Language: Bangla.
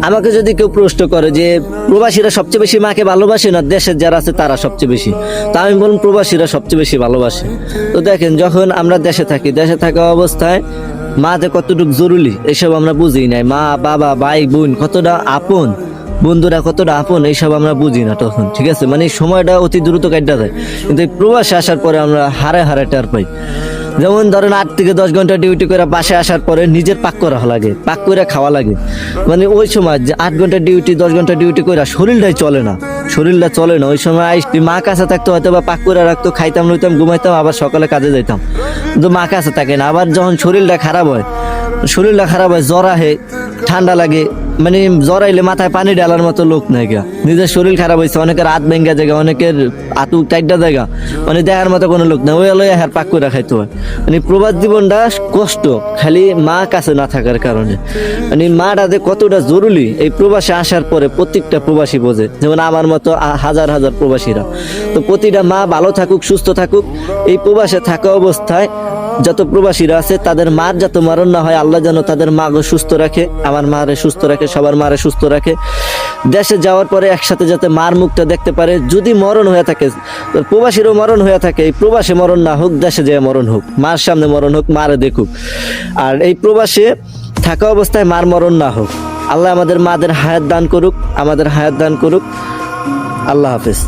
আমাকে যদি কেউ প্রশ্ন করে যে প্রবাসীরা সবচেয়ে বেশি মাকে ভালোবাসে না দেশের যারা আছে তারা সবচেয়ে বেশি, তা আমি বলুন প্রবাসীরা সবচেয়ে বেশি ভালোবাসে। তো দেখেন যখন আমরা দেশে থাকি, দেশে থাকা অবস্থায় মা যে কতটুকু জরুরি এসব আমরা বুঝি নাই। মা বাবা ভাই বোন কতটা আপন, বন্ধুরা কতটা আপন এইসব আমরা বুঝি না তখন, ঠিক আছে? মানে সময়টা অতি দ্রুত কাটা যায়, কিন্তু এই প্রবাসে আসার পরে আমরা হারে হারে টের পাই। যেমন ধরেন 8 থেকে 10 ঘন্টা ডিউটি করে বাসায় আসার পরে নিজের পাক করা লাগে, পাক করে খাওয়া লাগে। মানে ওই সময় যে 8 ঘন্টা ডিউটি 10 ঘন্টা ডিউটি করে শরীরটাই চলে না, শরীরটা চলে না। ওই সময় আইসি মা কাছে থাকতো, হয়তো বা পাক করে রাখতো, খাইতাম লইতাম ঘুমাইতাম, আবার সকালে কাজে যাইতাম, কিন্তু মা কাছে থাকে না। আবার যখন শরীরটা খারাপ হয়, জ্বর আহে, ঠান্ডা লাগে, মানে জ্বর আইলে মাথায় পানি ডালার মতো লোক নাই গা। নিজের শরীর খারাপ হয়েছে, অনেকের হাত ভেঙ্গা জায়গা, অনেকের হাতু টাইটা জায়গা, মানে দেখার মতো কোনো লোক না, ওই লইয়া হার পাক করে খাইতে হয়। মানে প্রবাস জীবনটা কষ্ট খালি মা কাছে না থাকার কারণে। মানে মাটা যে কতটা জরুরি এই প্রবাসে আসার পরে প্রত্যেকটা প্রবাসী বোঝে, যেমন আমার মতো হাজার হাজার প্রবাসীরা। তো প্রতিটা মা ভালো থাকুক, সুস্থ থাকুক। এই প্রবাসে থাকা অবস্থায় যত প্রবাসীরা আছে তাদের মার যত মরণ না হয়, আল্লাহ যেন তাদের মাকে সুস্থ রাখে, আমার মারে সুস্থ রাখে, সবার মারে সুস্থ রাখে। দেশে যাওয়ার পরে একসাথে যাতে মার মুখটা দেখতে পারে। যদি মরণ হয়ে থাকে, প্রবাসীরও মরণ হয়ে থাকে, এই প্রবাসে মরণ না হোক, দেশে যেয়ে মরণ হোক, মার সামনে মরণ হোক, মারে দেখুক। আর এই প্রবাসে থাকা অবস্থায় মার মরণ না হোক। আল্লাহ আমাদের মাদের হায়াত দান করুক, আমাদের হায়াত দান করুক। আল্লাহ হাফেজ।